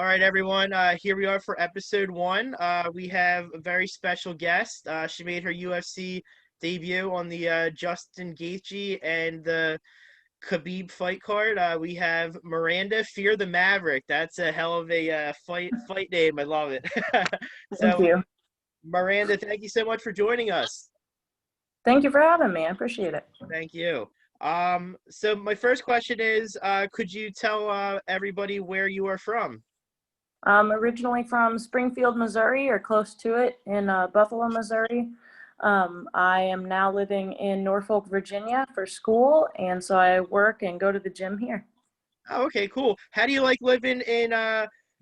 All right, everyone. Here we are for episode one. We have a very special guest. She made her UFC debut on the Justin Gaethje and the Khabib fight card. We have Miranda, Fear the Maverick. That's a hell of a fight name. I love it. Thank So, you. Miranda, thank you so much for joining us. Thank you for having me. I appreciate it. Thank you. So my first question is, could you tell everybody where you are from? I'm originally from Springfield, Missouri, or close to it in Buffalo, Missouri. I am now living in Norfolk, Virginia for school, and so I work and go to the gym here. Oh, okay, cool. How do you like living in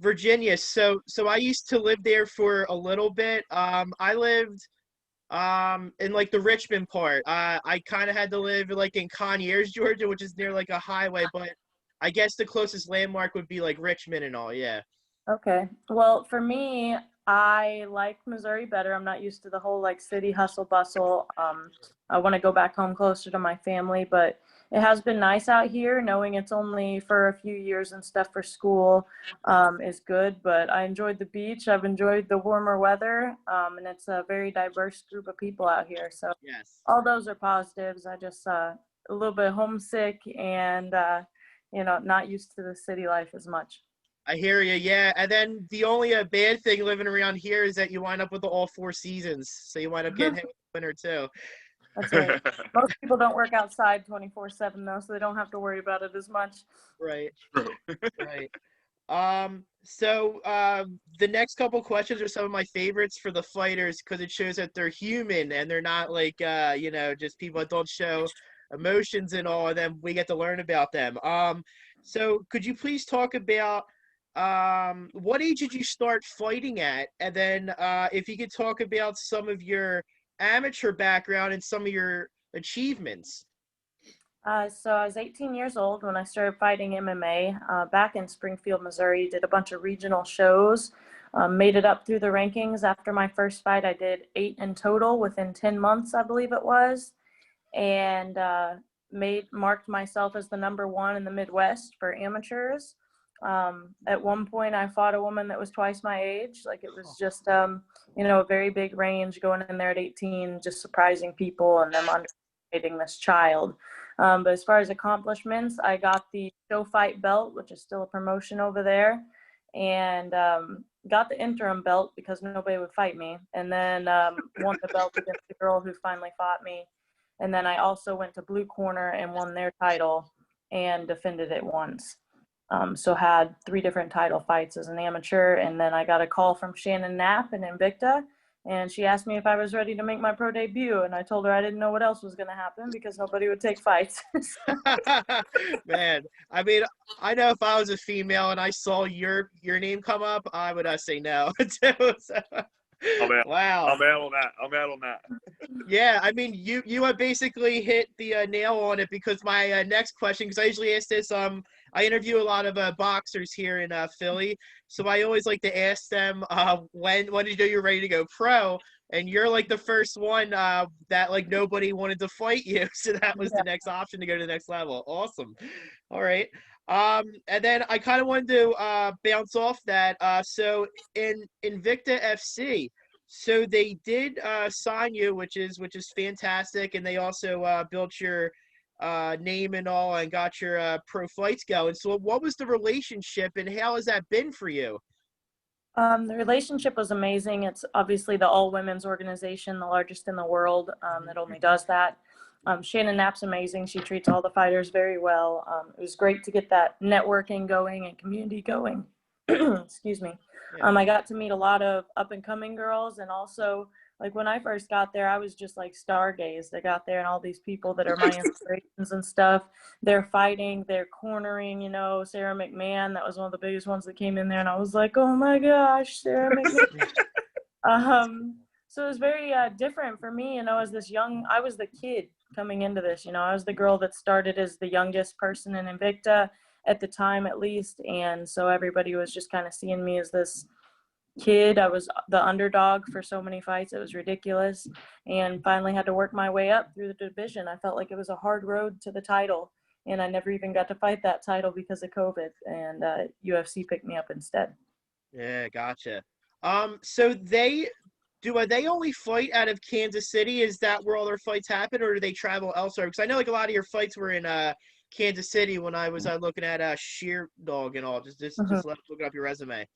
Virginia? So I used to live there for a little bit. I lived in like the Richmond part. I kind of had to live like in Conyers, Georgia, which is near like a highway, but I guess the closest landmark would be like Richmond and all. Yeah. Okay. Well, for me, I like Missouri better. I'm not used to the whole like city hustle bustle. I want to go back home closer to my family, but it has been nice out here. Knowing it's only for a few years and stuff for school is good. But I enjoyed the beach. I've enjoyed the warmer weather, and it's a very diverse group of people out here. So Yes. all those are positives. I just a little bit homesick and not used to the city life as much. I hear you. Yeah. And then the only bad thing living around here is that you wind up with all four seasons. So you wind up getting hit with winter too. That's right. Most people don't work outside 24/7 though, so they don't have to worry about it as much. Right. True. Right. The next couple questions are some of my favorites for the fighters because it shows that they're human and they're not like just people that don't show emotions and all, and then we get to learn about them. So could you please talk about what age did you start fighting at? And then if you could talk about some of your amateur background and some of your achievements. So I was 18 years old when I started fighting MMA back in Springfield, Missouri. Did a bunch of regional shows, made it up through the rankings. After my first fight, I did 8 in total within 10 months, I believe it was, and marked myself as the #1 in the Midwest for amateurs. At one point, I fought a woman that was twice my age. Like it was just, a very big range going in there at 18, just surprising people and them underestimating this child. But as far as accomplishments, I got the show fight belt, which is still a promotion over there, and got the interim belt because nobody would fight me, and then won the belt against the girl who finally fought me. And then I also went to Blue Corner and won their title and defended it once. So had 3 different title fights as an amateur. And then I got a call from Shannon Knapp in Invicta, and she asked me if I was ready to make my pro debut. And I told her I didn't know what else was going to happen because nobody would take fights. Man, I mean, I know if I was a female and I saw your name come up, I would say no. too. So, wow. I'm out on that. I'm out on that. Yeah, I mean, you have basically hit the nail on it because my next question, because I usually ask this, I interview a lot of boxers here in Philly, so I always like to ask them when did you know you're ready to go pro, and you're like the first one that like nobody wanted to fight you, so that was Yeah. the next option to go to the next level. Awesome. All right. And then I kind of wanted to bounce off that. So in Invicta FC. So they did sign you, which is fantastic, and they also built your name and all, and got your pro fights going. So what was the relationship, and how has that been for you? The relationship was amazing. It's obviously the all women's organization, the largest in the world that only does that. Shannon Knapp's amazing. She treats all the fighters very well. It was great to get that networking going and community going. Excuse me. Yeah. I got to meet a lot of up and coming girls, and also like when I first got there, I was just like stargazed. I got there and all these people that are my inspirations and stuff, they're fighting, they're cornering, Sarah McMahon. That was one of the biggest ones that came in there, and I was like, oh my gosh, Sarah McMahon. So it was very different for me, as this young, I was the kid coming into this, I was the girl that started as the youngest person in Invicta at the time, at least. And so everybody was just kind of seeing me as this kid. I was the underdog for so many fights. It was ridiculous. And finally had to work my way up through the division. I felt like it was a hard road to the title. And I never even got to fight that title because of COVID. And UFC picked me up instead. Yeah, gotcha. So they only fight out of Kansas City? Is that where all their fights happen, or do they travel elsewhere? Because I know like a lot of your fights were in Kansas City when I was looking at Sheer Dog and all. Looking up your resume.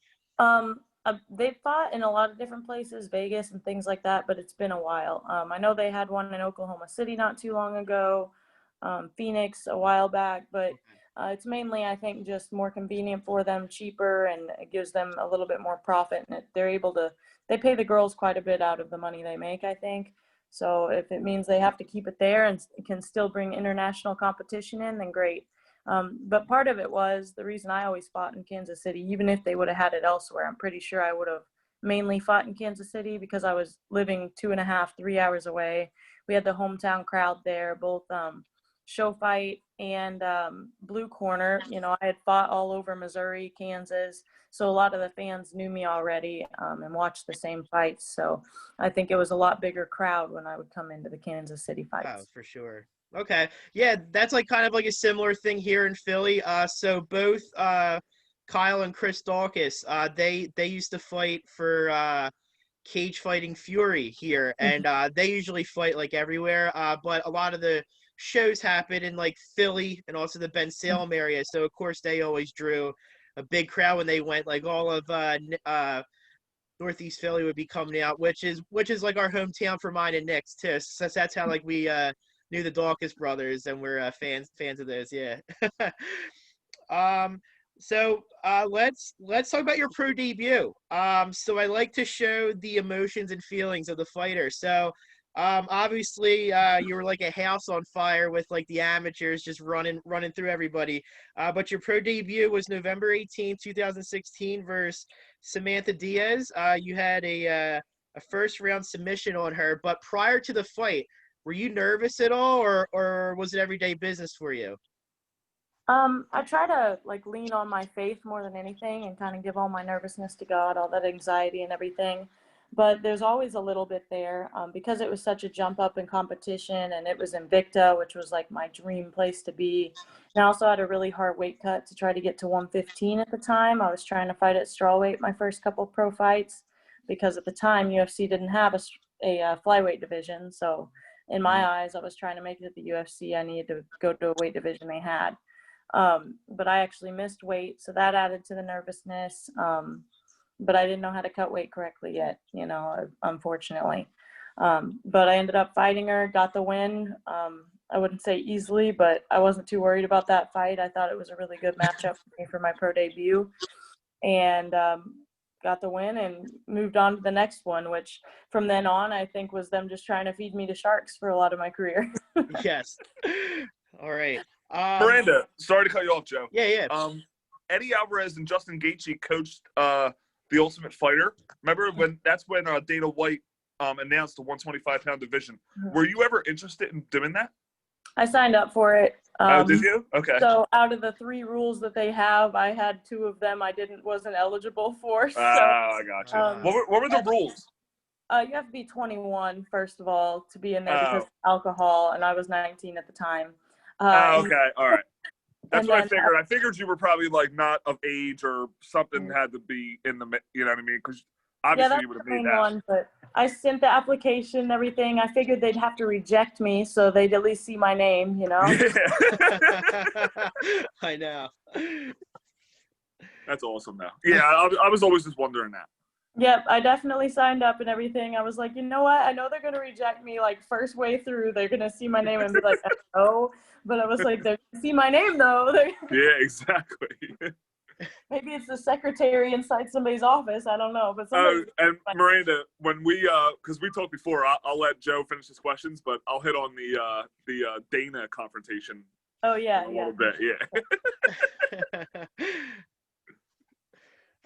They fought in a lot of different places, Vegas and things like that, but it's been a while. I know they had one in Oklahoma City not too long ago, Phoenix a while back, but it's mainly, I think, just more convenient for them, cheaper, and it gives them a little bit more profit. And they're able to, they pay the girls quite a bit out of the money they make, I think. So if it means they have to keep it there and can still bring international competition in, then great. But part of it was the reason I always fought in Kansas City, even if they would have had it elsewhere. I'm pretty sure I would have mainly fought in Kansas City because I was living 2.5, 3 hours away. We had the hometown crowd there, both show fight and blue corner. You know, I had fought all over Missouri, Kansas. So a lot of the fans knew me already and watched the same fights. So I think it was a lot bigger crowd when I would come into the Kansas City Oh, fights. for sure. Okay. Yeah, that's like kind of like a similar thing here in Philly. So both Kyle and Chris Dawkins, they used to fight for Cage Fighting Fury here, and they usually fight like everywhere. But a lot of the shows happen in like Philly and also the Ben Salem area. So of course they always drew a big crowd when they went. Like all of Northeast Philly would be coming out, which is like our hometown for mine and Nick's too. So that's how like we knew the Dawkins brothers, and we're fans of those. Yeah. um. Let's talk about your pro debut. So I like to show the emotions and feelings of the fighter. So obviously you were like a house on fire with like the amateurs just running through everybody. But your pro debut was November 18th, 2016 versus Samantha Diaz. You had a first round submission on her, but prior to the fight, were you nervous at all, or was it everyday business for you? I try to like lean on my faith more than anything and kind of give all my nervousness to God, all that anxiety and everything. But there's always a little bit there because it was such a jump up in competition and it was Invicta, which was like my dream place to be. And I also had a really hard weight cut to try to get to 115 at the time. I was trying to fight at strawweight my first couple pro fights because at the time UFC didn't have a flyweight division. So in my eyes, I was trying to make it at the UFC. I needed to go to a weight division they had. But I actually missed weight, so that added to the nervousness. But I didn't know how to cut weight correctly yet, you know, unfortunately. But I ended up fighting her, got the win. I wouldn't say easily, but I wasn't too worried about that fight. I thought it was a really good matchup for me for my pro debut, and got the win and moved on to the next one, which from then on, I think was them just trying to feed me to sharks for a lot of my career. Yes. All right. Miranda, sorry to cut you off, Joe. Yeah. Eddie Alvarez and Justin Gaethje coached the Ultimate Fighter. Remember when Dana White announced the 125-pound division? Were you ever interested in doing that? I signed up for it. Did you? Okay. So out of the 3 rules that they have, I had 2 of them I wasn't eligible for. So, I got you. What were the rules? You have to be 21, first of all, to be in there because of alcohol, and I was 19 at the time. Okay. All right. That's what I then, figured. I figured you were probably like not of age or something had to be in the, you know what I mean? Because obviously you would have made that. One, but I sent the application and everything. I figured they'd have to reject me so they'd at least see my name, you know? Yeah. I know. That's awesome now. Yeah, I was always just wondering that. Yep, I definitely signed up and everything. I was like, you know what? I know they're going to reject me like first way through. They're going to see my name and be like, oh. But I was like, they're going to see my name though. Yeah, exactly. Maybe it's the secretary inside somebody's office. I don't know. But and Miranda, when we because we talked before, I'll let Joe finish his questions, but I'll hit on the Dana confrontation. Oh yeah, a little bit, yeah.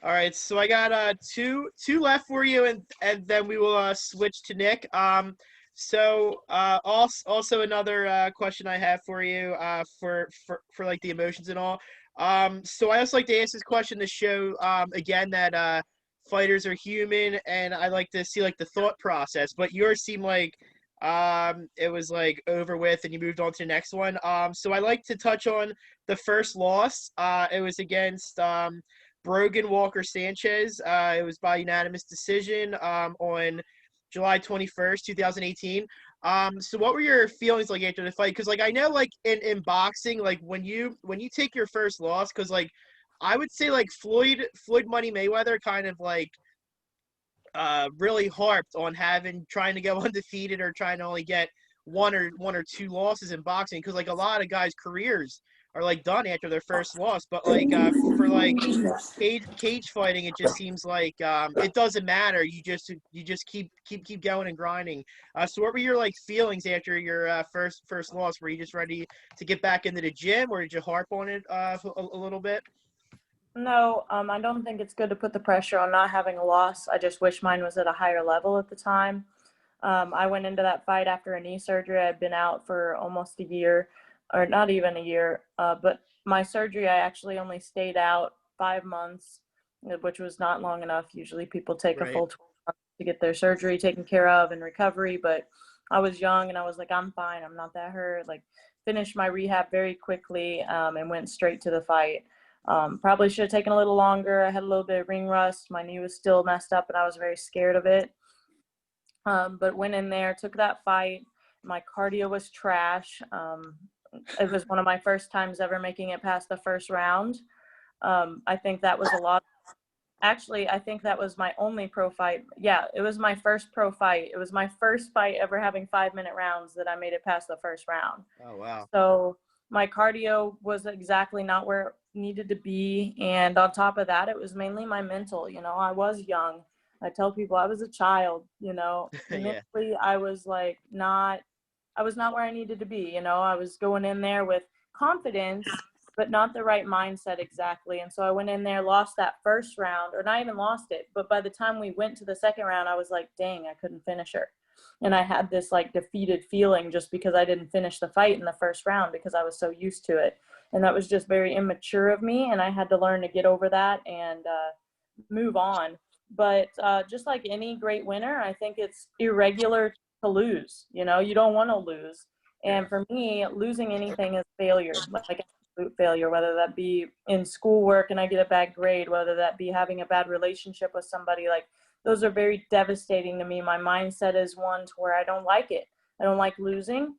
All right, so I got two left for you, and then we will switch to Nick. So also another question I have for you for like the emotions and all. So I also like to ask this question to show again that fighters are human, and I like to see like the thought process. But yours seemed like it was like over with, and you moved on to the next one. So I like to touch on the first loss. It was against Brogan Walker Sanchez. It was by unanimous decision on July 21st, 2018. So what were your feelings like after the fight? Because like I know like in boxing, like when you take your first loss, because like I would say like Floyd Money Mayweather kind of like really harped on trying to go undefeated or trying to only get one or two losses in boxing, because like a lot of guys' careers are like done after their first loss. But like for like cage fighting, it just seems like it doesn't matter. You just keep going and grinding. So what were your like feelings after your first loss? Were you just ready to get back into the gym, or did you harp on it a little bit? No, I don't think it's good to put the pressure on not having a loss. I just wish mine was at a higher level at the time. I went into that fight after a knee surgery. I'd been out for almost a year, or not even a year. But my surgery, I actually only stayed out 5 months, which was not long enough. Usually people take a full 12 months to get their surgery taken care of and recovery. But I was young and I was like, I'm fine. I'm not that hurt. Like, finished my rehab very quickly and went straight to the fight. Probably should have taken a little longer. I had a little bit of ring rust. My knee was still messed up and I was very scared of it. But went in there, took that fight. My cardio was trash. It was one of my first times ever making it past the first round. I think that was a lot. Actually, I think that was my only pro fight. Yeah, it was my first pro fight. It was my first fight ever having 5-minute rounds that I made it past the first round. Oh, wow. So my cardio was exactly not where it needed to be. And on top of that, it was mainly my mental. You know, I was young. I tell people I was a child, you know. Yeah. Mentally, I was like I was not where I needed to be. You know, I was going in there with confidence, but not the right mindset exactly. And so I went in there, lost that first round, or not even lost it. But by the time we went to the second round, I was like, dang, I couldn't finish her. And I had this like defeated feeling just because I didn't finish the fight in the first round because I was so used to it. And that was just very immature of me. And I had to learn to get over that and move on. But just like any great winner, I think it's irregular to lose. You know, you don't want to lose. And for me, losing anything is failure, like absolute failure, whether that be in schoolwork and I get a bad grade, whether that be having a bad relationship with somebody. Like, those are very devastating to me. My mindset is one to where I don't like it. I don't like losing.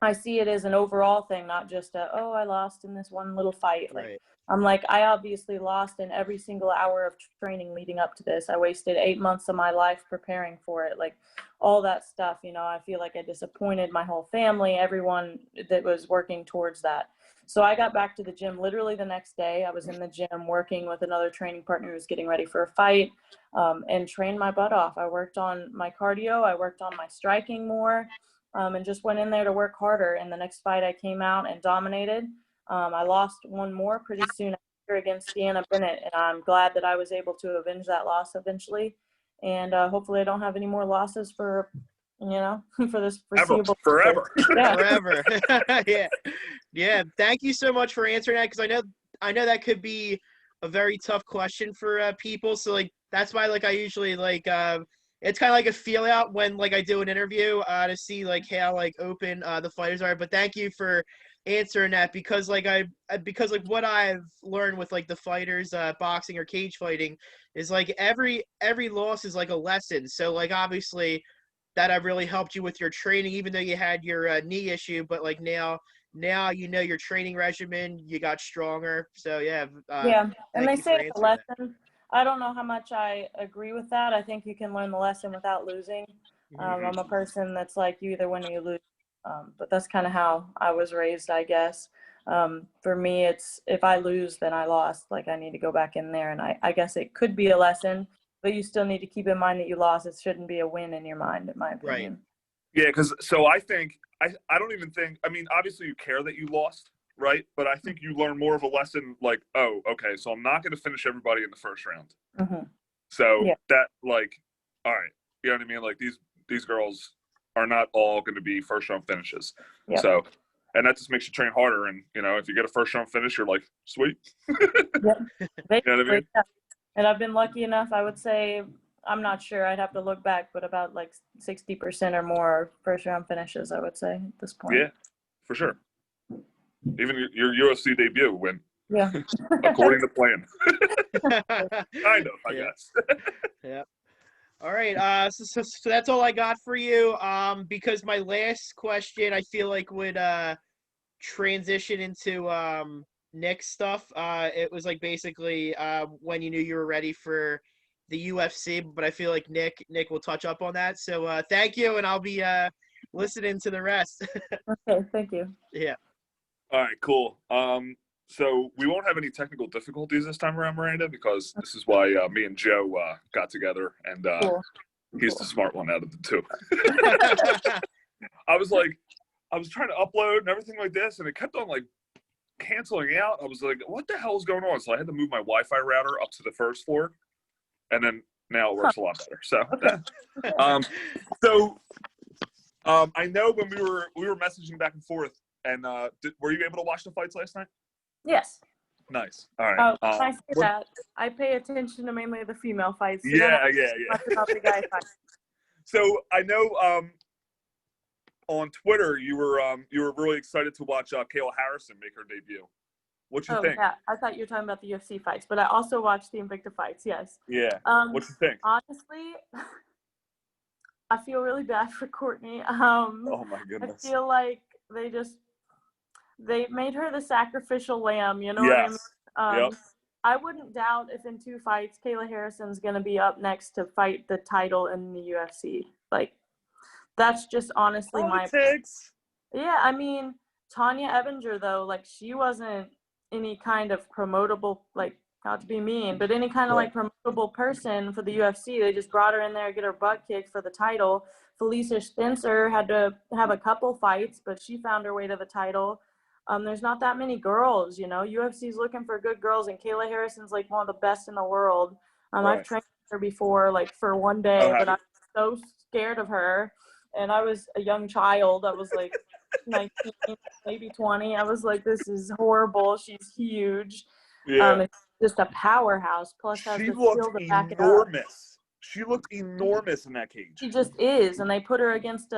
I see it as an overall thing, not just oh, I lost in this one little fight. Like, Right. I'm like, I obviously lost in every single hour of training leading up to this. I wasted 8 months of my life preparing for it. Like, all that stuff, you know, I feel like I disappointed my whole family, everyone that was working towards that. So I got back to the gym literally the next day. I was in the gym working with another training partner who was getting ready for a fight, and trained my butt off. I worked on my cardio. I worked on my striking more. And just went in there to work harder. And the next fight I came out and dominated. I lost one more pretty soon after against Deanna Bennett, and I'm glad that I was able to avenge that loss eventually. And hopefully I don't have any more losses for, you know, for this foreseeable forever. Yeah. Forever. Yeah. Thank you so much for answering that, because I know that could be a very tough question for people. So like that's why like I usually like it's kind of like a feel out when like I do an interview to see like how like open the fighters are. But thank you for answering that, because like because like what I've learned with like the fighters boxing or cage fighting is like every loss is like a lesson. So like obviously that have really helped you with your training, even though you had your knee issue, but like now you know your training regimen, you got stronger. So yeah. Yeah, and Thank they you say for it's a answering that. lesson. I don't know how much I agree with that. I think you can learn the lesson without losing. I'm a person that's like, you either win or you lose. But that's kind of how I was raised, I guess. For me, it's if I lose, then I lost. Like, I need to go back in there. And I guess it could be a lesson, but you still need to keep in mind that you lost. It shouldn't be a win in your mind, in my opinion. Yeah, because so I think I don't even think, I mean, obviously you care that you lost, right? But I think you learn more of a lesson like, oh, okay, so I'm not going to finish everybody in the first round. Mm-hmm. So Yeah. that, like, all right, you know what I mean? Like, these girls are not all going to be first round finishes. Yep. So, and that just makes you train harder. And, you know, if you get a first round finish, you're like, sweet. Yep. You know what I mean? Yeah. And I've been lucky enough, I would say, I'm not sure, I'd have to look back, but about like 60% or more first round finishes, I would say, at this point. Yeah, for sure. Even your UFC debut, when Yeah. According to plan. Kind of, I Yeah. guess. Yeah. All right. So that's all I got for you. Because my last question I feel like would transition into Nick's stuff. It was like basically when you knew you were ready for the UFC, but I feel like Nick will touch up on that. So thank you, and I'll be listening to the rest. Okay, thank you. Yeah. All right, cool. So we won't have any technical difficulties this time around, Miranda, because this is why me and Joe got together, and Cool. he's the smart one out of the two. I was trying to upload and everything like this, and it kept on like canceling out. I was like, what the hell is going on? So I had to move my Wi-Fi router up to the first floor, and then now it works a lot better. So, I know when we were messaging back and forth, and were you able to watch the fights last night? Yes. Nice. All right. I say that. I pay attention to mainly the female fights. So Yeah. much about the guy fights. So I know on Twitter you were really excited to watch Kayla Harrison make her debut. What you think? Yeah, I thought you were talking about the UFC fights, but I also watched the Invicta fights. Yes. Yeah. What you think? Honestly, I feel really bad for Courtney. Oh my goodness. I feel like they made her the sacrificial lamb. You know what I mean? Yep. I wouldn't doubt if in 2 fights, Kayla Harrison's going to be up next to fight the title in the UFC. Like, that's just honestly Politics. Yeah, I mean, Tanya Ebinger, though, like, she wasn't any kind of promotable, like, not to be mean, but any kind of, like, promotable person for the UFC. They just brought her in there, get her butt kicked for the title. Felicia Spencer had to have a couple fights, but she found her way to the title. There's not that many girls, you know. UFC's looking for good girls, and Kayla Harrison's, like, one of the best in the world. I've trained her before, like, for one day, but I'm so scared of her. And I was a young child. I was, like, 19, maybe 20. I was like, this is horrible. She's huge. Yeah. It's just a powerhouse. Plus, has She the skill looked to back it up. enormous. She looked enormous in that cage. She just is, and they put her against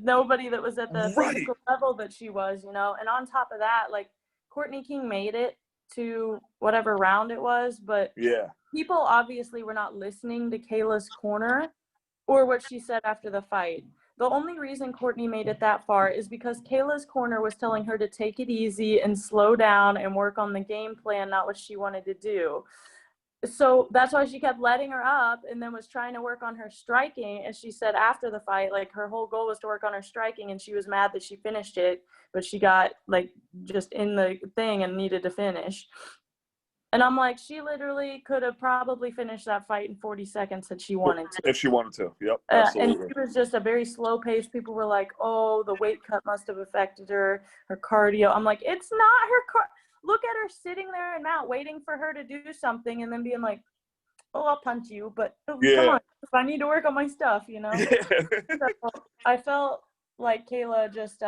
nobody that was at the physical level that she was, you know. And on top of that, like, Courtney King made it to whatever round it was, but people obviously were not listening to Kayla's corner or what she said after the fight. The only reason Courtney made it that far is because Kayla's corner was telling her to take it easy and slow down and work on the game plan, not what she wanted to do. So that's why she kept letting her up and then was trying to work on her striking. As she said after the fight, like, her whole goal was to work on her striking, and she was mad that she finished it, but she got, like, just in the thing and needed to finish. And I'm like, she literally could have probably finished that fight in 40 seconds if she wanted to. If she wanted to, yep, absolutely. And she was just a very slow pace. People were like, oh, the weight cut must have affected her cardio. I'm like, it's not her Look at her sitting there and Mount waiting for her to do something and then being like, oh, I'll punch you, but come on, if I need to work on my stuff, you know? So I felt like Kayla just,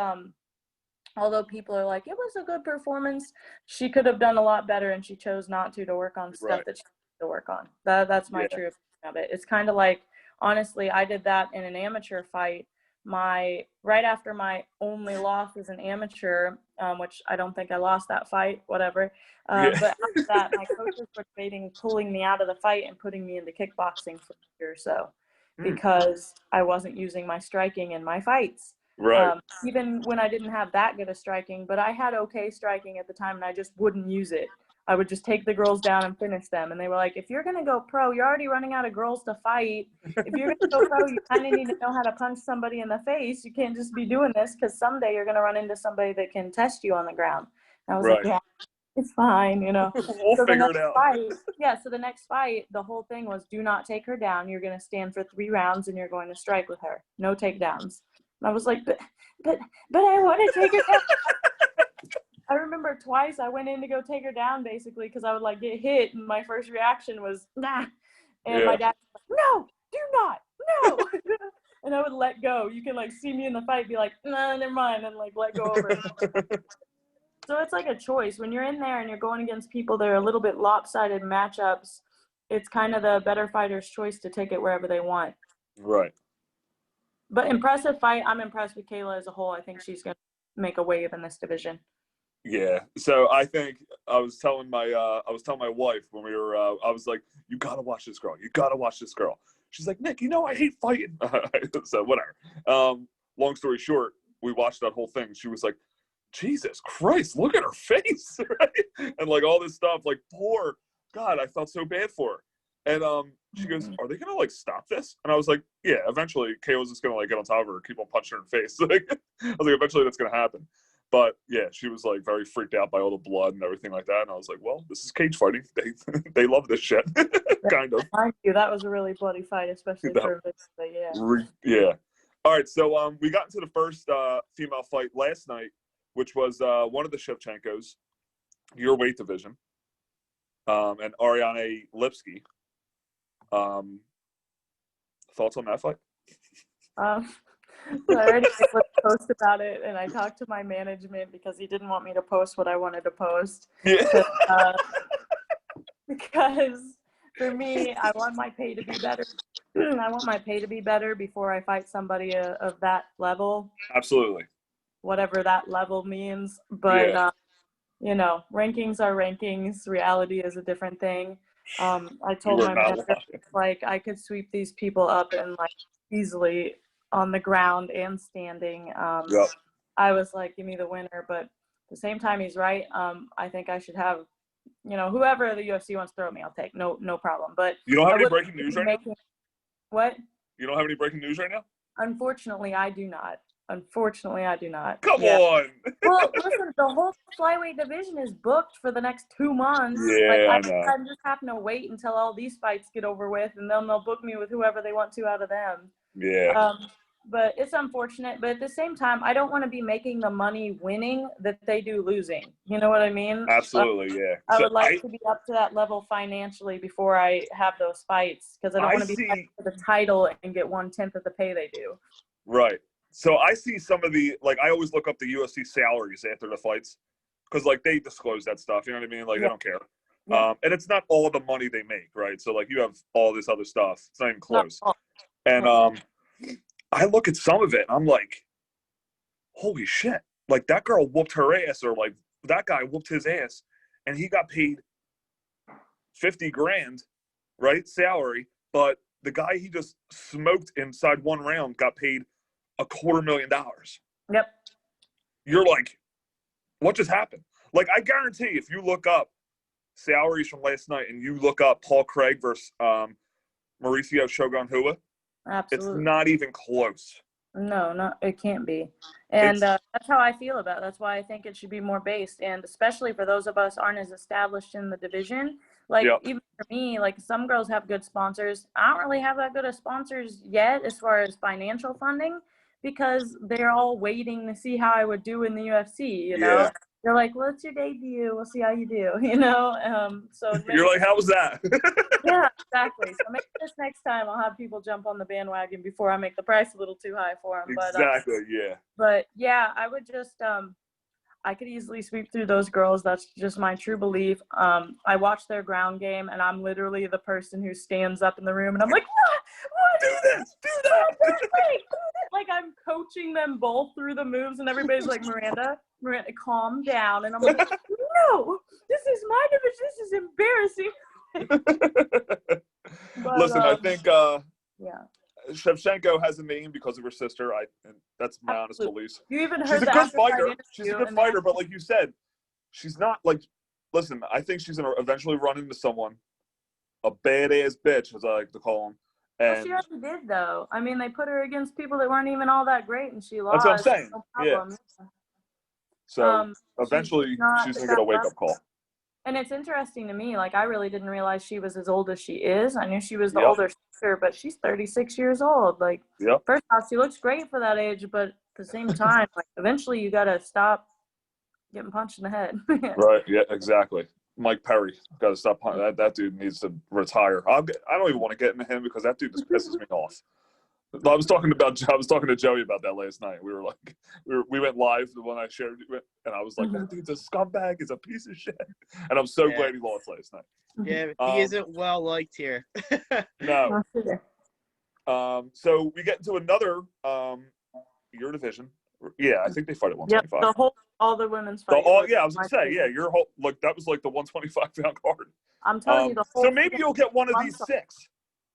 although people are like, it was a good performance, she could have done a lot better, and she chose not to work on stuff that she needed to work on. That's my true opinion of it. It's kind of like, honestly, I did that in an amateur fight. Right after my only loss as an amateur, which I don't think I lost that fight, whatever. But after that, my coaches were debating pulling me out of the fight and putting me into kickboxing for a year or so because I wasn't using my striking in my fights. Even when I didn't have that good of striking, but I had okay striking at the time, and I just wouldn't use it. I would just take the girls down and finish them. And they were like, if you're going to go pro, you're already running out of girls to fight. If you're going to go pro, you kind of need to know how to punch somebody in the face. You can't just be doing this, because someday you're going to run into somebody that can test you on the ground. And I was like, yeah, it's fine, you know. We'll figure it out. So the next fight, the whole thing was, do not take her down. You're going to stand for 3 rounds, and you're going to strike with her. No takedowns. And I was like, but I want to take her down. I remember twice I went in to go take her down, basically, because I would, like, get hit, and my first reaction was, nah. And my dad was like, no, do not, no. And I would let go. You can, like, see me in the fight, be like, nah, never mind, and, like, let go over it. So it's like a choice. When you're in there and you're going against people that are a little bit lopsided matchups, it's kind of the better fighter's choice to take it wherever they want. Right. But impressive fight. I'm impressed with Kayla as a whole. I think she's going to make a wave in this division. Yeah. So I think I was telling my wife when we were I was like, you gotta watch this girl. You gotta watch this girl. She's like, Nick, I hate fighting. So whatever. Long story short, we watched that whole thing. She was like, Jesus Christ, look at her face, right? And like all this stuff, like poor God, I felt so bad for her. And she goes, are they gonna like stop this? And I was like, yeah, eventually KO's just gonna like get on top of her, keep on punching her in the face. Like, I was like, eventually that's gonna happen. But yeah, she was like very freaked out by all the blood and everything like that. And I was like, well, this is cage fighting. They love this shit. Kind of. Thank you. That was a really bloody fight, especially for a bitch, but yeah. Yeah. All right, so we got into the first female fight last night, which was one of the Shevchenkos, your weight division, and Ariane Lipsky. Thoughts on that fight? So I already made a post about it, and I talked to my management because he didn't want me to post what I wanted to post. Yeah. Because for me, I want my pay to be better. I want my pay to be better before I fight somebody of that level. Absolutely. Whatever that level means. But, rankings are rankings. Reality is a different thing. I told my manager, like, I could sweep these people up and, like, easily on the ground and standing. Yep. I was like, give me the winner. But at the same time, he's right. I think I should have, whoever the UFC wants to throw me, I'll take. No problem. But you don't have any breaking news right now? What? You don't have any breaking news right now? Unfortunately, I do not. Come on. Well, listen, the whole flyweight division is booked for the next 2 months. Yeah, like, I know. I'm just having to wait until all these fights get over with, and then they'll book me with whoever they want to out of them. Yeah. But it's unfortunate. But at the same time, I don't want to be making the money winning that they do losing. You know what I mean? Absolutely, yeah. I would like to be up to that level financially before I have those fights, because I don't want to be fighting for the title and get 1/10 of the pay they do. Right. So I see some of the, like, I always look up the UFC salaries after the fights because, like, they disclose that stuff. You know what I mean? Like, they don't care. Yeah. And it's not all the money they make, right? So, like, you have all this other stuff. It's not even close. And I look at some of it, and I'm like, holy shit. Like, that girl whooped her ass, or, like, that guy whooped his ass, and he got paid $50,000, right, salary, but the guy he just smoked inside one round got paid $250,000. Yep. You're like, what just happened? Like, I guarantee if you look up salaries from last night and you look up Paul Craig versus Mauricio Shogun Rua, it's not even close. No, it can't be. And that's how I feel about it. That's why I think it should be more based. And especially for those of us aren't as established in the division. Like, even for me, like, some girls have good sponsors. I don't really have that good of sponsors yet as far as financial funding, because they're all waiting to see how I would do in the UFC, you know? Yeah. They're like, well, it's your debut. We'll see how you do, you know? So you're like, how was that? Yeah, exactly. So maybe this next time I'll have people jump on the bandwagon before I make the price a little too high for them. Exactly, yeah. But, yeah, I would just I could easily sweep through those girls. That's just my true belief. I watch their ground game, and I'm literally the person who stands up in the room, and I'm like, what? Do this. Like, I'm coaching them both through the moves, and everybody's like, Miranda, calm down. And I'm like, no, this is my division. This is embarrassing. But, listen, I think yeah. Shevchenko has a name because of her sister. And that's my honest belief. You even heard she's a good fighter. She's a good fighter, but like you said, she's not like. Listen, I think she's gonna eventually run into someone, a badass bitch, as I like to call them. And she already did, though. I mean, they put her against people that weren't even all that great, and she lost. That's what I'm saying. No problem. Yeah. So eventually, she's gonna get a wake up call. And it's interesting to me, like, I really didn't realize she was as old as she is. I knew she was the older sister, but she's 36 years old. Like, first off, she looks great for that age, but at the same time, like, eventually you got to stop getting punched in the head. Right, yeah, exactly. Mike Perry, got to stop punching. That dude needs to retire. I don't even want to get into him because that dude just pisses me off. I was talking to Joey about that last night. We were like, we went live the one I shared, and I was like, that dude's a scumbag. He's a piece of shit. And I'm so glad he lost last night. Yeah, he isn't well liked here. No. So we get into another your division, Yeah, I think they fight at Yep, 125. all the women's So, fight. yeah, I was gonna say, yeah, your whole that was like the 125-pound card. I'm telling you, the whole. So maybe you'll get one of these 6.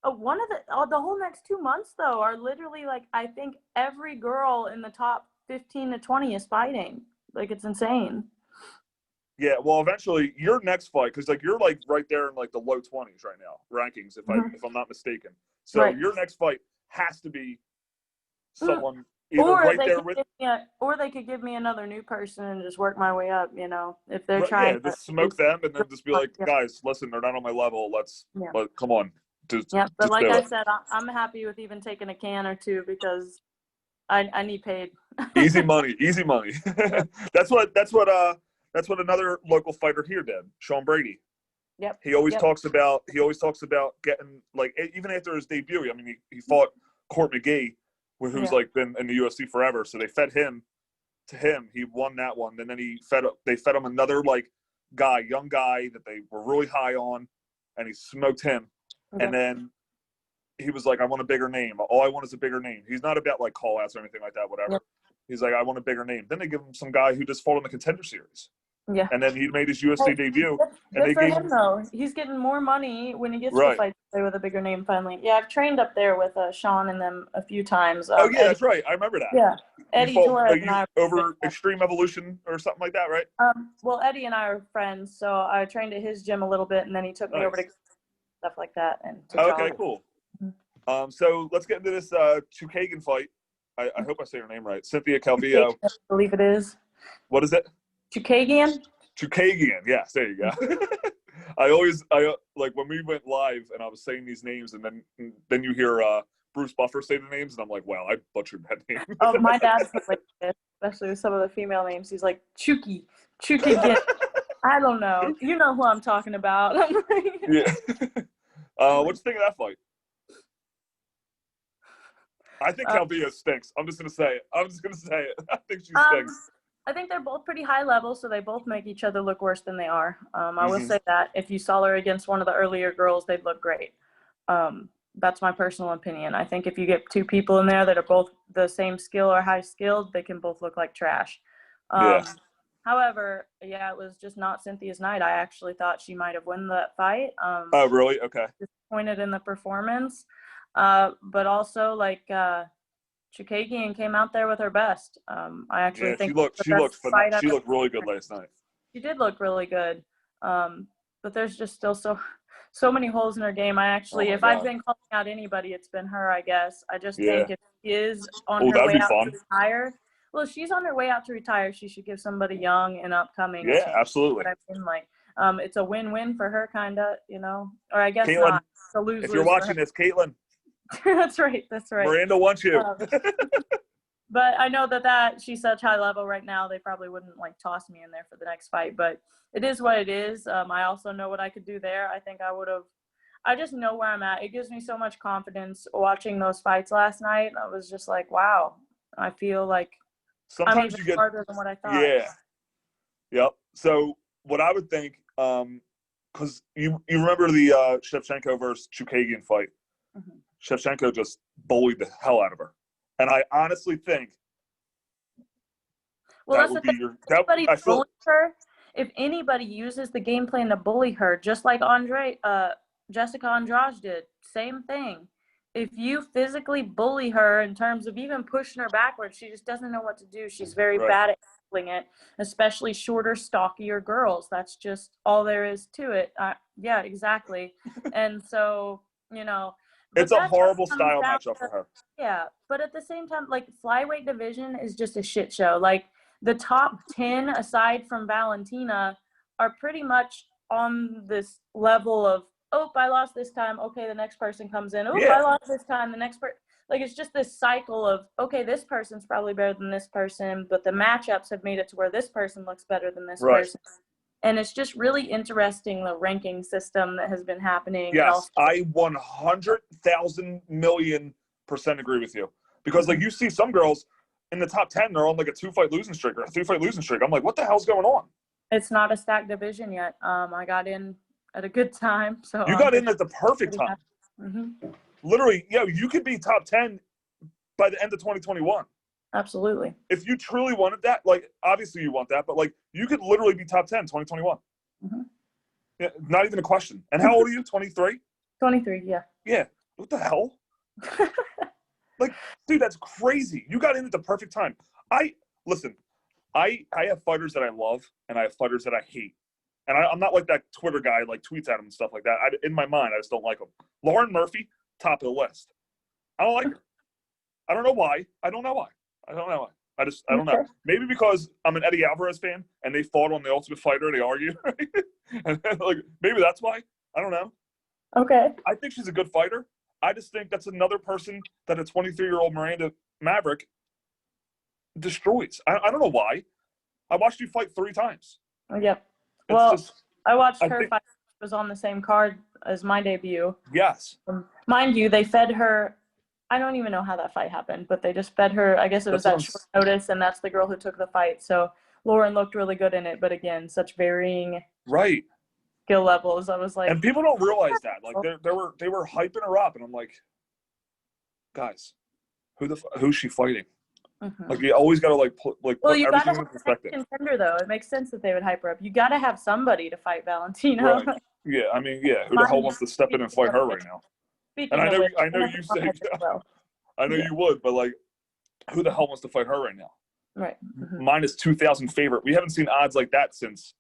One of the whole next 2 months though are literally like I think every girl in the top 15 to 20 is fighting. Like it's insane. Yeah, well, eventually your next fight, because like you're like right there in like the low 20s right now rankings, if I'm not mistaken. So your next fight has to be someone either right there with, or they could give me another new person and just work my way up. You know, if they're trying to just smoke them and then just be like, guys, listen, they're not on my level. Come on. But like I said, I'm happy with even taking a can or two because I need paid. Easy money. That's what another local fighter here did, Sean Brady. Yep. He always talks about getting, like, even after his debut. I mean, he fought Court McGee, who's like been in the UFC forever. So they fed him to him. He won that one, and then they fed him another like young guy that they were really high on, and he smoked him. Okay. And then he was like, I want a bigger name. All I want is a bigger name. He's not about like call outs or anything like that, whatever. Yep. He's like, I want a bigger name. Then they give him some guy who just fought in the Contender Series. Yeah. And then he made his UFC debut. Good for him, though. He's getting more money when he gets to fight with a bigger name finally. Yeah, I've trained up there with Sean and them a few times. Oh, yeah, Eddie, that's right. I remember that. Yeah. Eddie Torres and I. Over Extreme Evolution or something like that, right? Well, Eddie and I are friends, so I trained at his gym a little bit, and then he took me over to stuff like that. Okay, cool. So let's get into this Chukagian fight. I hope I say her name right. Cynthia Calvillo. I believe it is. What is it? Chukagian? Chukagian, yes, there you go. I like when we went live and I was saying these names, and then you hear Bruce Buffer say the names, and I'm like, wow, I butchered that name. Oh, my dad's like this, especially with some of the female names. He's like Chukagian. I don't know. You know who I'm talking about. Yeah. What you think of that fight? I think Calvillo stinks. I'm just gonna say it. I think she stinks. I think they're both pretty high level, so they both make each other look worse than they are. I will say that if you saw her against one of the earlier girls, they'd look great. That's my personal opinion. I think if you get two people in there that are both the same skill or high skilled, they can both look like trash. However, yeah, it was just not Cynthia's night. I actually thought she might have won that fight. Oh, really? Okay. Disappointed in the performance. But also, like, Chukagian came out there with her best. I actually think she looked really good last night. She did look really good. But there's just still so many holes in her game. I've been calling out anybody, it's been her, I guess. I just think if she is on her way out to retire, well, if she's on her way out to retire, she should give somebody young and upcoming. Yeah, absolutely. It's a win-win for her, kind of, you know, or I guess Caitlin, not. It's a lose-lose. If you're watching this, Caitlin. That's right. Miranda wants you. But I know that she's such high level right now, they probably wouldn't like toss me in there for the next fight, but it is what it is. I also know what I could do there. I think I just know where I'm at. It gives me so much confidence watching those fights last night. I was just like, wow, I feel like sometimes I'm even harder than what I thought. Yeah. Yep. So what I would think, because you remember the Shevchenko versus Chukagian fight. Mm-hmm. Shevchenko just bullied the hell out of her. And I honestly think that's the thing. If anybody uses the game plan to bully her, just like Jessica Andrade did, same thing. If you physically bully her in terms of even pushing her backwards, she just doesn't know what to do. She's very bad at handling it, especially shorter, stockier girls. That's just all there is to it. Yeah, exactly. And so, you know, it's a horrible style matchup for her. Yeah, but at the same time, like, flyweight division is just a shit show. Like, the top 10, aside from Valentina, are pretty much on this level of, oh, I lost this time. Okay, the next person comes in. Oh, I lost this time. The next person. Like, it's just this cycle of, okay, this person's probably better than this person, but the matchups have made it to where this person looks better than this person. And it's just really interesting, the ranking system that has been happening. Yes, I 100,000 million% agree with you. Because, like, you see some girls in the top 10, they're on, like, a 2-fight losing streak or a 3-fight losing streak. I'm like, what the hell's going on? It's not a stacked division yet. I got in at a good time. So you got in at the perfect time. Mm-hmm. Literally, you could be top 10 by the end of 2021. Absolutely. If you truly wanted that, like, obviously you want that, but like, you could literally be top 10 2021. Mm-hmm. Yeah, not even a question. And how old are you? 23? 23, yeah. Yeah. What the hell? Like, dude, that's crazy. You got in at the perfect time. Listen, I have fighters that I love, and I have fighters that I hate. And I'm not like that Twitter guy, like, tweets at him and stuff like that. In my mind, I just don't like him. Lauren Murphy, top of the list. I don't like her. I don't know why. I don't know why. I don't know. Maybe because I'm an Eddie Alvarez fan, and they fought on The Ultimate Fighter. They argue. And like, maybe that's why. I don't know. Okay. I think she's a good fighter. I just think that's another person that a 23-year-old Miranda Maverick destroys. I don't know why. I watched you fight 3 times. Yep. It's just, I watched her fight. It was on the same card as my debut. Yes. Mind you, they fed her. I don't even know how that fight happened, but they just fed her. I guess it was that short notice, and that's the girl who took the fight. So Lauren looked really good in it, but again, such varying skill levels. I was like, and people don't realize that. Like they were hyping her up, and I'm like, guys, who's she fighting? Mm-hmm. Like, you always got to put everything in perspective. Contender, though, it makes sense that they would hype her up. You got to have somebody to fight Valentina. Right. Yeah, I mean, yeah. Who the hell wants to step in and fight her right now? And I know you say, I know you would, but like, who the hell wants to fight her right now? Right. Mm-hmm. Minus 2,000 favorite. We haven't seen odds like that since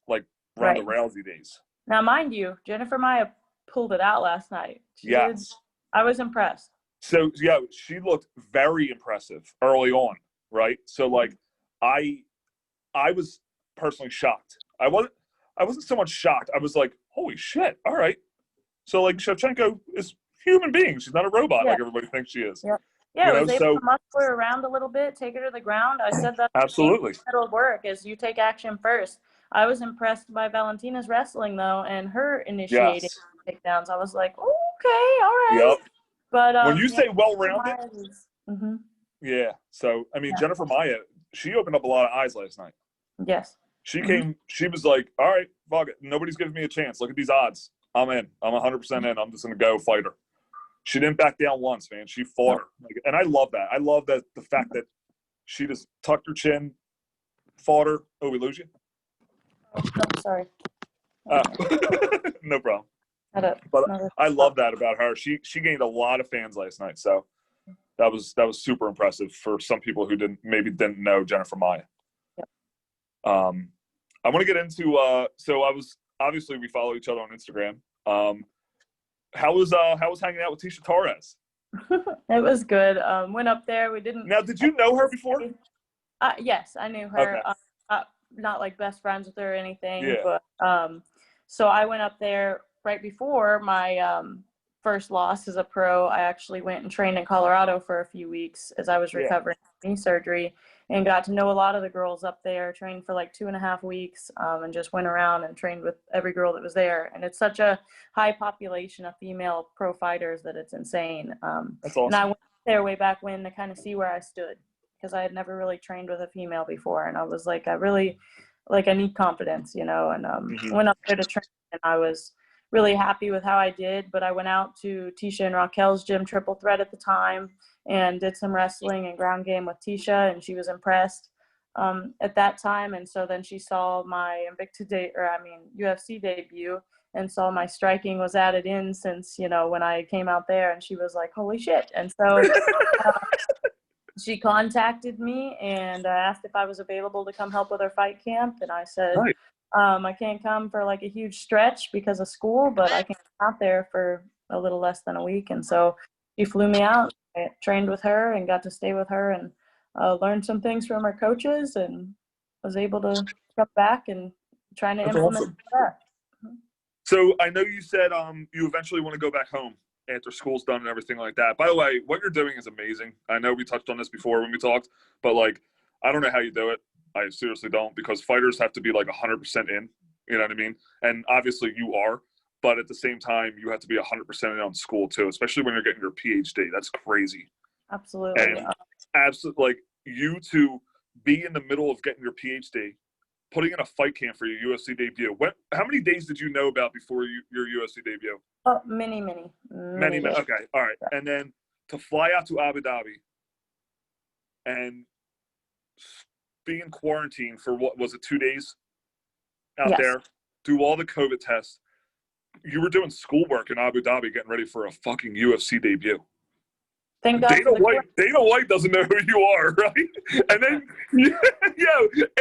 like Ronda Rousey days. Now, mind you, Jennifer Maia pulled it out last night. I was impressed. So yeah, she looked very impressive early on, right? So like, I was personally shocked. I wasn't so much shocked. I was like, holy shit! All right. So like, Shevchenko is human being. She's not a robot like everybody thinks she is. Yeah. Yeah, I was able to muscle her around a little bit, take her to the ground. I said that absolutely. It'll work as you take action first. I was impressed by Valentina's wrestling though, and her initiating takedowns. I was like, okay, all right. Yep. But when you say well-rounded, yeah. So I mean, Jennifer Maia, she opened up a lot of eyes last night. Yes. She came. She was like, all right, fuck it. Nobody's giving me a chance. Look at these odds. I'm in. I'm 100% in. I'm just gonna go fight her. She didn't back down once, man. She fought her, and I love that. I love that the fact that she just tucked her chin, fought her. Oh, we lose you? Oh, sorry. No problem. But I love that about her. She gained a lot of fans last night, so that was super impressive for some people who didn't know Jennifer Maia. Yep. I want to get into so obviously we follow each other on Instagram. How was hanging out with Tisha Torres? It was good. Went up there. We didn't. Now, did you know her before? Yes, I knew her. Okay. Not like best friends with her or anything, but so I went up there right before my first loss as a pro. I actually went and trained in Colorado for a few weeks as I was recovering from knee surgery, and got to know a lot of the girls up there. Trained for like 2.5 weeks, and just went around and trained with every girl that was there. And it's such a high population of female pro fighters that it's insane. That's awesome. And I went there way back when to kind of see where I stood, because I had never really trained with a female before, and I was like, I need confidence, and went up there to train, and I was really happy with how I did. But I went out to Tisha and Raquel's gym, Triple Threat at the time, and did some wrestling and ground game with Tisha, and she was impressed at that time. And so then she saw my UFC debut, and saw my striking was added in since, when I came out there, and she was like, holy shit. And so she contacted me and asked if I was available to come help with her fight camp. And I said, I can't come for like a huge stretch because of school, but I can come out there for a little less than a week. And so she flew me out. I trained with her and got to stay with her and learn some things from her coaches, and was able to come back and trying to implement that. So I know you said you eventually want to go back home after school's done and everything like that. By the way, what you're doing is amazing. I know we touched on this before when we talked, but like, I don't know how you do it. I seriously don't, because fighters have to be like 100% in, you know what I mean? And obviously you are, but at the same time, you have to be 100% in on school too, especially when you're getting your PhD. That's crazy. Absolutely. And absolutely, like, you to be in the middle of getting your PhD, putting in a fight camp for your UFC debut. How many days did you know about before your UFC debut? Oh, many. Okay, all right. And then to fly out to Abu Dhabi and being quarantined for what was it, 2 days out Yes. there, do all the COVID tests. You were doing schoolwork in Abu Dhabi, getting ready for a fucking UFC debut. Thank God for the Dana White doesn't know who you are, right? And then,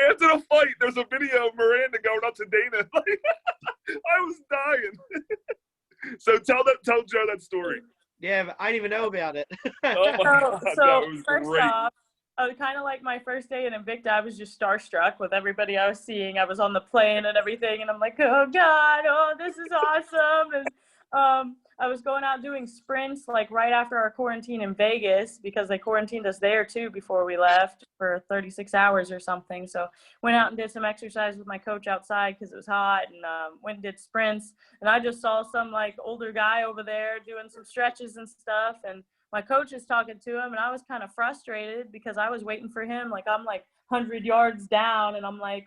after the fight, there's a video of Miranda going up to Dana. I was dying. So tell Joe that story. Yeah, but I didn't even know about it. Oh my God, So it was first great. off, kind of like my first day in Invicta, I was just starstruck with everybody I was seeing. I was on the plane and everything, and I'm like, oh God, oh, this is awesome. And I was going out doing sprints like right after our quarantine in Vegas, because they quarantined us there too before we left for 36 hours or something. So went out and did some exercise with my coach outside because it was hot, and went and did sprints. And I just saw some like older guy over there doing some stretches and stuff, and my coach is talking to him, and I was kind of frustrated because I was waiting for him. Like, I'm like 100 yards down, and I'm like,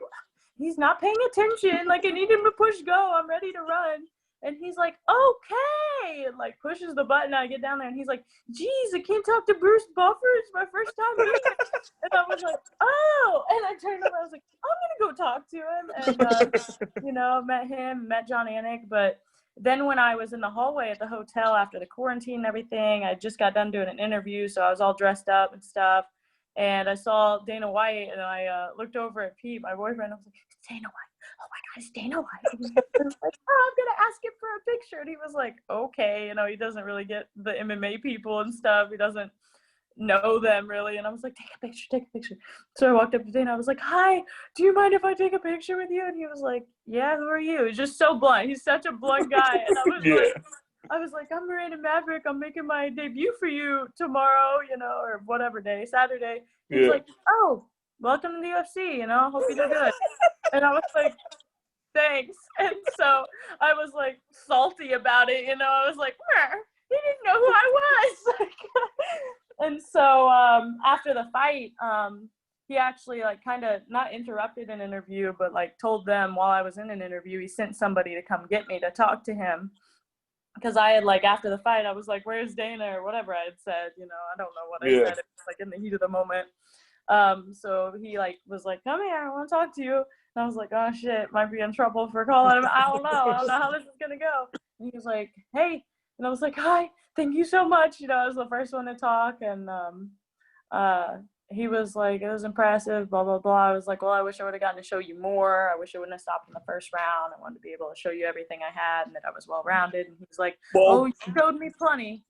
he's not paying attention. Like, I need him to push go. I'm ready to run. And he's like, okay, and like pushes the button. I get down there, and he's like, geez, I can't talk to Bruce Buffer. It's my first time here. And I was like, oh. And I turned over. I was like, I'm going to go talk to him. And, met him, met John Anik. But then when I was in the hallway at the hotel after the quarantine and everything, I just got done doing an interview, so I was all dressed up and stuff. And I saw Dana White, and I looked over at Pete, my boyfriend. I was like, it's Dana White. Oh my God, it's Dana White. And I was like, oh, I'm gonna ask him for a picture. And he was like, okay. He doesn't really get the MMA people and stuff. He doesn't know them really. And I was like, take a picture. So I walked up to Dana. I was like, hi, do you mind if I take a picture with you? And he was like, yeah, who are you? He's just so blunt. He's such a blunt guy. And I was like, I'm Miranda Maverick. I'm making my debut for you tomorrow, or whatever day, Saturday. He was like, oh, welcome to the UFC, hope you do good. And I was like, thanks. And so I was like salty about it, I was like, he didn't know who I was. And so after the fight, he actually like kind of not interrupted an interview, but like told them while I was in an interview, he sent somebody to come get me to talk to him. Because I had like after the fight, I was like, where's Dana or whatever I had said, I don't know what I said. It was like in the heat of the moment. So he like was like, come here, I want to talk to you. And I was like, oh shit, might be in trouble for calling him. I don't know how this is gonna go. And he was like, hey, and I was like, hi, thank you so much. I was the first one to talk, and he was like, it was impressive, blah blah blah. I was like, well, I wish I would have gotten to show you more. I wish I wouldn't have stopped in the first round. I wanted to be able to show you everything I had and that I was well rounded. And he was like, oh, you showed me plenty.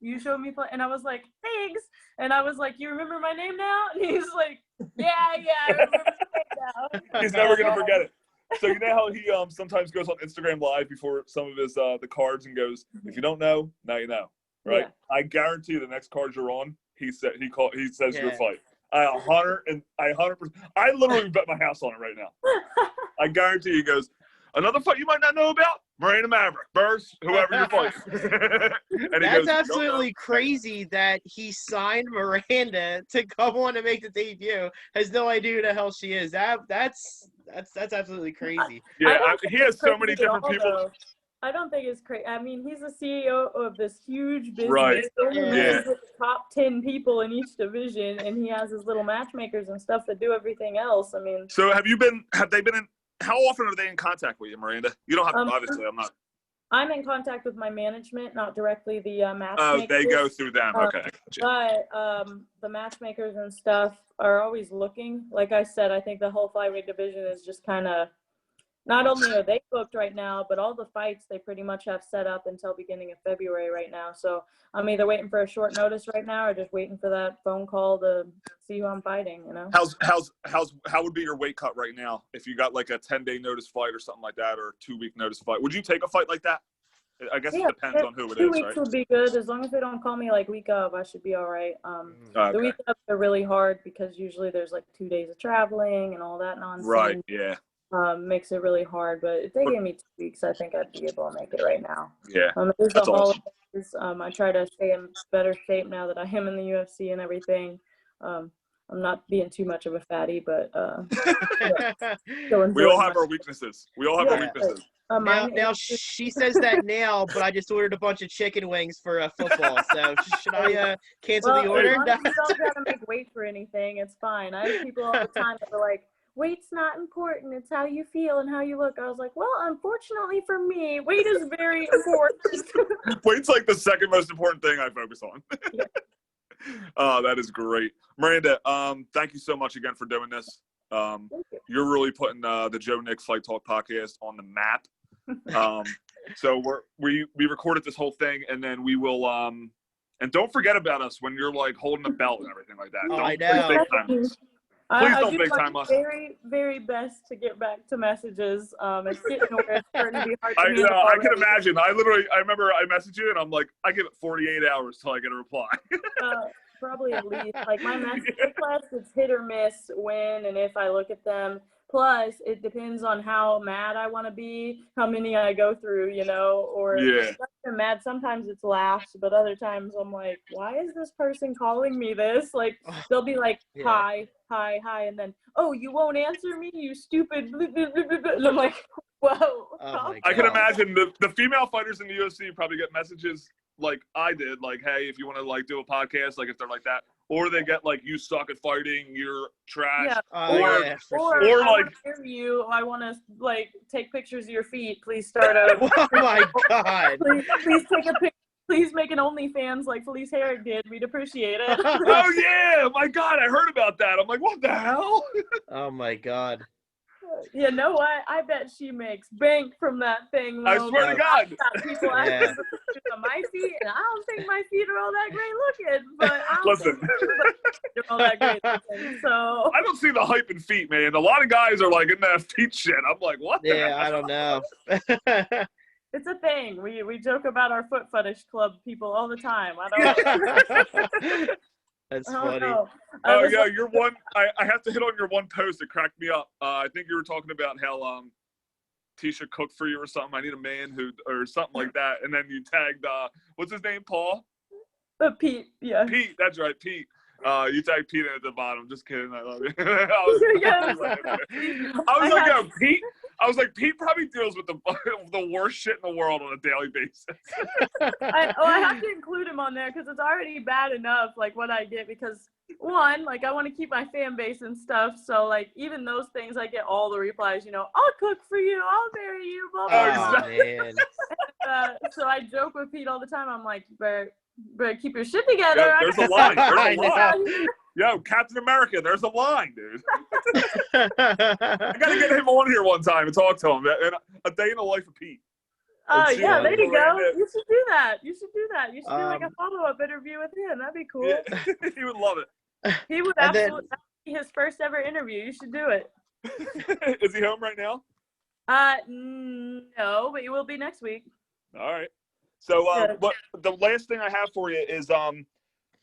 And I was like, thanks. And I was like, you remember my name now? And he's like, yeah, I remember my name now. He's never gonna forget it. So you know how he sometimes goes on Instagram Live before some of his the cards and goes, if you don't know, now you know, right? Yeah. I guarantee the next card you're on, he says your fight. I 100%. I literally bet my house on it right now. I guarantee he goes, another fight you might not know about, Miranda Maverick, Burst, whoever you're fighting. That's absolutely crazy that he signed Miranda to come on to make the debut. Has no idea who the hell she is. That's absolutely crazy. Yeah, he has so many different people. I don't think it's crazy. I mean, he's the CEO of this huge business. Right. Yeah. He's with the top 10 people in each division, and he has his little matchmakers and stuff that do everything else. I mean. So have they been in, how often are they in contact with you, Miranda? You don't have to, obviously, I'm not. I'm in contact with my management, not directly the matchmakers. Oh, they go through them. Okay. But the matchmakers and stuff are always looking. Like I said, I think the whole flyweight division is just kind of, not only are they booked right now, but all the fights they pretty much have set up until beginning of February right now. So I'm either waiting for a short notice right now or just waiting for that phone call to see who I'm fighting, How would be your weight cut right now if you got like a 10-day notice fight or something like that, or a 2-week notice fight? Would you take a fight like that? I guess it depends on who it is, 2 weeks would be good. As long as they don't call me like week of, I should be all right. The week of are really hard because usually there's like 2 days of traveling and all that nonsense. Right, yeah. Makes it really hard, but if they gave me 2 weeks, I think I'd be able to make it right now. Yeah, that's awesome. I try to stay in better shape now that I am in the UFC and everything. I'm not being too much of a fatty, but we all have our weaknesses. Now she says that now, but I just ordered a bunch of chicken wings for football. So should I cancel the order? As long as you don't gotta make weight for anything, it's fine. I have people all the time that are like, weight's not important. It's how you feel and how you look. I was like, well, unfortunately for me, weight is very important. Weight's like the second most important thing I focus on. Yeah. That is great. Miranda, thank you so much again for doing this. You're really putting the Joe Nick Flight Talk podcast on the map. So we recorded this whole thing, and then we will and don't forget about us when you're like holding the belt and everything like that. Oh, Don't I know. Please don't do big my time us. very, very best to get back to messages. It's getting where it's starting to be hard to I handle can already. imagine. I remember I messaged you and I'm like, I give it 48 hours till I get a reply. Probably at least. Like my message requests, it's hit or miss when and if I look at them. Plus, it depends on how mad I want to be, how many I go through, or if I'm mad. Sometimes it's laughs, but other times I'm like, why is this person calling me this? Like, they'll be like, hi, and then, oh, you won't answer me, you stupid, blah, blah, blah, blah, blah. And I'm like, whoa. I can imagine the female fighters in the UFC probably get messages like I did, like, hey, if you want to like do a podcast, like if they're like that. Or they get like, you suck at fighting, you're trash. Yeah. Or like, I hear you, I want to like take pictures of your feet. Please start a. Oh my God. Please take a picture. Please make an OnlyFans like Felice Herrick did. We'd appreciate it. Oh yeah, my God, I heard about that. I'm like, what the hell? Oh my God. You know what? I bet she makes bank from that thing. Though. I swear to God. People ask for pictures of my feet, and I don't think my feet are all that great looking. But I don't think they're all that great looking. So I don't see the hype in feet, man. A lot of guys are like in that feet shit. I'm like, what? Yeah, I don't know. It's a thing. We joke about our foot fetish club people all the time. I don't. That's funny. Oh yeah, your one. I have to hit on your one post that cracked me up. I think you were talking about how Tisha cooked for you or something. I need a man or something like that. And then you tagged what's his name, Paul? Pete. Yeah. Pete. That's right, Pete. You tagged Pete at the bottom. Just kidding. I love you. I was like, yo, Pete. I was like, Pete probably deals with the worst shit in the world on a daily basis. I have to include him on there because it's already bad enough, like what I get. Because one, like I want to keep my fan base and stuff. So like even those things, I get all the replies. I'll cook for you, I'll marry you, blah blah blah. Man. So I joke with Pete all the time. I'm like, you better keep your shit together. Yo, there's a line. There's a line. know. Yo, Captain America, there's a line, dude. I gotta get him on here one time and talk to him. And a day in the life of Pete. Oh yeah, there you go. You should do that. You should do like a follow-up interview with him. That'd be cool. Yeah, he would love it. He would absolutely be his first ever interview. You should do it. Is he home right now? No, but he will be next week. All right. So, what the last thing I have for you is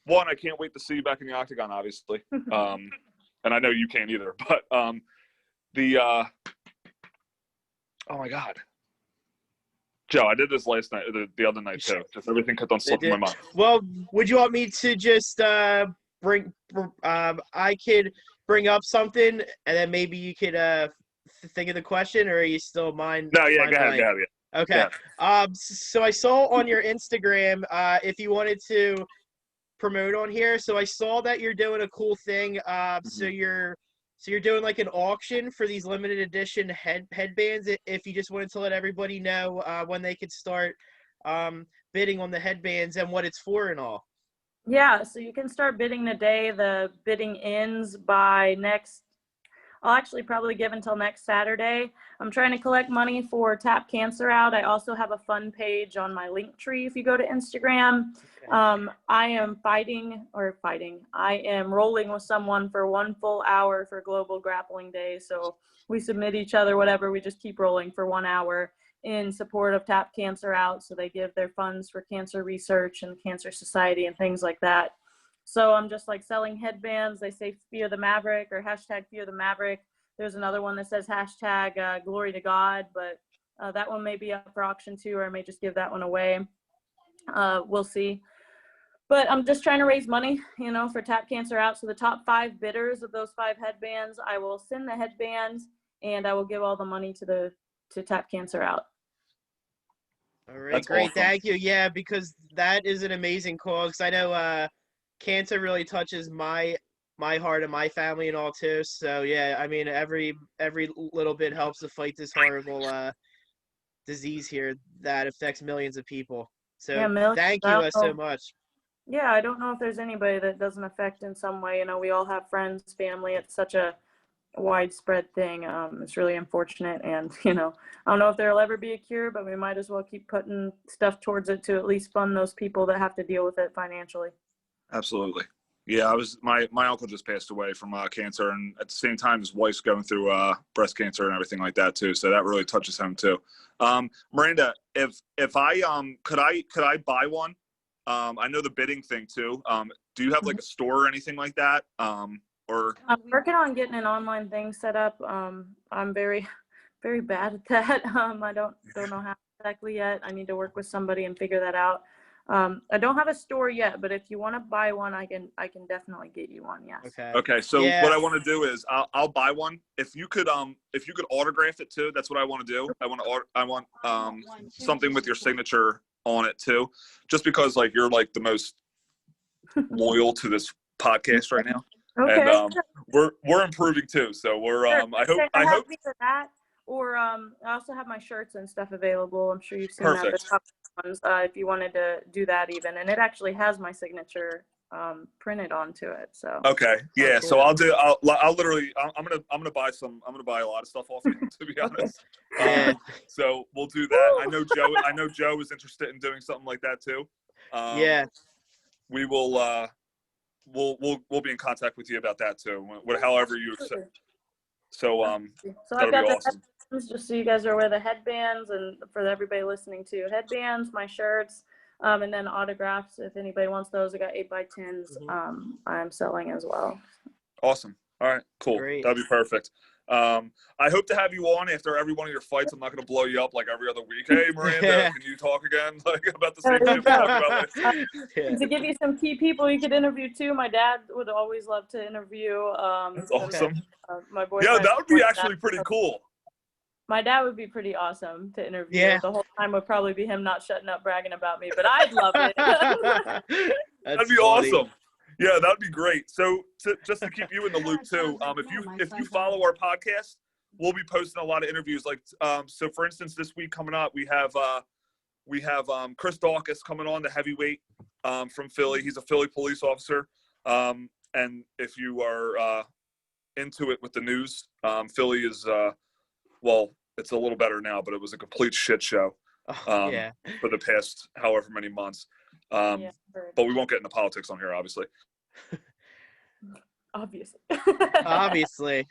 one, I can't wait to see you back in the octagon, obviously. And I know you can't either. But oh my God. Joe, I did this last night, the other night too. Just everything kept on slipping my mind. Well, would you want me to just bring? I could bring up something, and then maybe you could think of the question, or are you still mind? No, yeah, go ahead. Okay. Yeah. So I saw on your Instagram, if you wanted to promote on here. So I saw that you're doing a cool thing. So you're doing like an auction for these limited edition headbands. If you just wanted to let everybody know when they could start bidding on the headbands and what it's for and all. Yeah, so you can start bidding today. The bidding ends by I'll actually probably give until next Saturday. I'm trying to collect money for Tap Cancer Out. I also have a fun page on my link tree if you go to Instagram. Okay. I am I am rolling with someone for 1 full hour for Global Grappling Day. So we submit each other, whatever. We just keep rolling for 1 hour in support of Tap Cancer Out. So they give their funds for cancer research and Cancer Society and things like that. So I'm just like selling headbands. They say Fear the Maverick or hashtag Fear the Maverick. There's another one that says hashtag Glory to God, but that one may be up for auction too, or I may just give that one away. We'll see. But I'm just trying to raise money, for Tap Cancer Out. So the top 5 bidders of those 5 headbands, I will send the headbands and I will give all the money to Tap Cancer Out. All right, That's great. awesome. Thank you. Yeah, because that is an amazing cause. 'Cause I know cancer really touches my heart and my family and all too. So yeah, I mean every little bit helps to fight this horrible disease here that affects millions of people. Yeah, So millions. thank I you don't so know. much. Yeah, I don't know if there's anybody that doesn't affect in some way. You know, we all have friends, family. It's such a widespread thing. It's really unfortunate, and I don't know if there'll ever be a cure, but we might as well keep putting stuff towards it to at least fund those people that have to deal with it financially. Absolutely. Yeah, my uncle just passed away from cancer, and at the same time his wife's going through breast cancer and everything like that too. So that really touches him too. Miranda, if I could I buy one? I know the bidding thing too. Do you have like a store or anything like that? Or I'm working on getting an online thing set up. I'm very, very bad at that. I don't know how exactly yet. I need to work with somebody and figure that out. I don't have a store yet, but if you want to buy one, I can definitely get you one. Yes. Okay, so Yeah. what I want to do is I'll buy one. If you could autograph it too, that's what I want to do. I want something with your signature on it too, just because like you're like the most loyal to this podcast right now, Okay. and we're improving too. So we're Sure. I hope either that or I also have my shirts and stuff available. I'm sure you've seen that. The perfect. top ones, if you wanted to do that even, and it actually has my signature printed onto it. So Okay, yeah. cool. So I'll literally I'm gonna buy a lot of stuff off you, to be honest. Yeah. So we'll do that. I know Joe is interested in doing something like that too. Yeah. We will we'll be in contact with you about that too. However you accept. So So that'll I've be got the awesome. headbands, just so you guys are aware, the headbands, and for everybody listening to, headbands, my shirts, and then autographs. If anybody wants those, I got 8x10s. I'm selling as well. Awesome. All right, cool. Great. That'd be perfect. I hope to have you on after every one of your fights. I'm not going to blow you up like every other week. Hey, Miranda, can you talk again like about the same There thing you we talked about last week? Yeah. To give you some key people you could interview too, my dad would always love to interview. That's awesome. My Yeah, boyfriend. that would be actually pretty cool. My dad would be pretty awesome to interview. Yeah. The whole time would probably be him not shutting up bragging about me, but I'd love it. That'd be awesome. Yeah, that'd be great. So just to keep you in the loop too, if you follow our podcast, we'll be posting a lot of interviews. Like so, for instance, this week coming up, we have Chris Dawkins coming on, the heavyweight from Philly. He's a Philly police officer. And if you are into it with the news, Philly is well, it's a little better now, but it was a complete shit show Yeah. for the past however many months. But we won't get into politics on here, obviously. Obviously.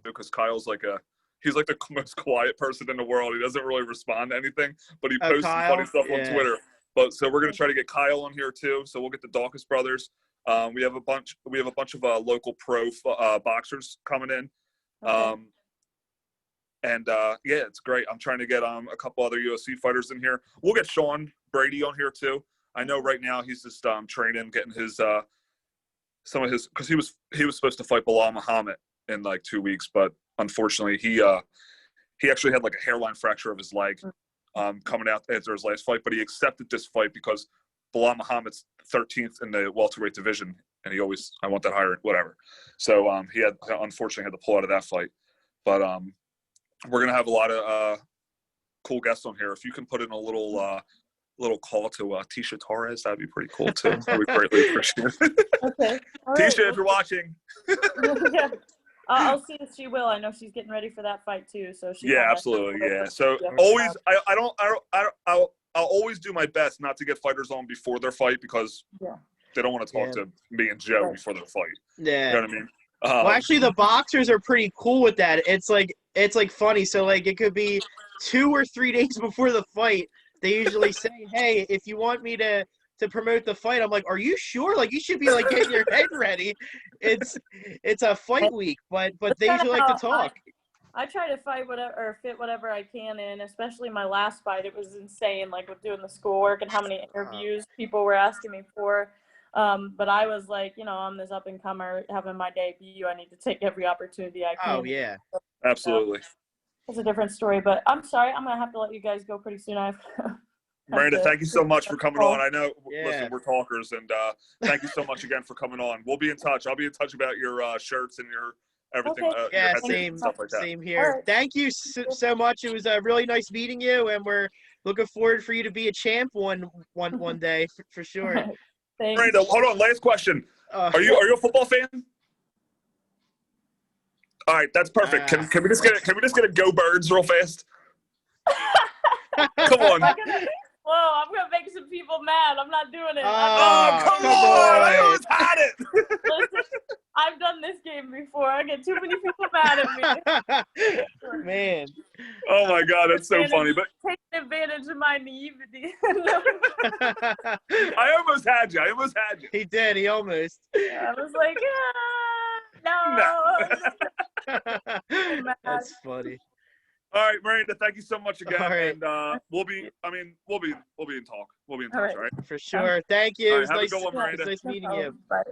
Because Kyle's he's like the most quiet person in the world. He doesn't really respond to anything, but he Oh, posts some Kyle? funny stuff on Yeah. Twitter. But so we're gonna try to get Kyle on here too. So we'll get the Dawkins brothers. We have a bunch of local pro boxers coming in. And yeah, it's great. I'm trying to get a couple other UFC fighters in here. We'll get Sean Brady on here too. I know right now he's just training, getting his some of his, because he was supposed to fight Bilal Muhammad in like 2 weeks, but unfortunately he actually had like a hairline fracture of his leg coming out after his last fight. But he accepted this fight because Bilal Muhammad's 13th in the welterweight division, and I want that higher, whatever. So he unfortunately had to pull out of that fight. But we're gonna have a lot of cool guests on here. If you can put in a little call to Tisha Torres, that'd be pretty cool too. We greatly appreciate it. Okay. All Tisha, right. if you're watching. Yeah. I'll see if she will. I know she's getting ready for that fight too. So she. Yeah, absolutely. Yeah. So always, I'll always do my best not to get fighters on before their fight because they don't want to talk to me and Joe before their fight. Yeah. You know what I mean? Well, actually, the boxers are pretty cool with that. It's like funny. So like it could be 2 or 3 days before the fight. They usually say, "Hey, if you want me to promote the fight," I'm like, "Are you sure? Like you should be like getting your head ready. It's a fight week, but they usually like to talk." I try to fight whatever or fit whatever I can in, especially my last fight. It was insane, like with doing the schoolwork and how many interviews people were asking me for. But I was like, I'm this up and comer having my debut. I need to take every opportunity I can. Oh yeah, absolutely. That's a different story. But I'm sorry, I'm gonna have to let you guys go pretty soon. I've Miranda, thank you so much for coming on. I know, Yeah. listen, we're talkers, and thank you so much again for coming on. We'll be in touch. I'll be in touch about your shirts and your everything. Okay. Your Yeah, headsets and same, stuff like that. same here. Right. Thank you so much. It was really nice meeting you, and we're looking forward for you to be a champ one day for sure. Thanks. Miranda, hold on. Last question. Are you a football fan? All right, that's perfect. Can we just get a go Birds real fast? Come on. I'm gonna make some people mad. I'm not doing it. Oh, come on! I almost had it. Listen, I've done this game before. I get too many people mad at me. Man. Oh my God, that's so funny. But take advantage of my naivety. I almost had you. He did. He almost. I was like, no. That's funny. All right, Miranda, thank you so much again. All right. And we'll be in talk. We'll be in touch, all right? For sure. Thank you. All It was right, have a nice, good one, Miranda. nice meeting you. Bye.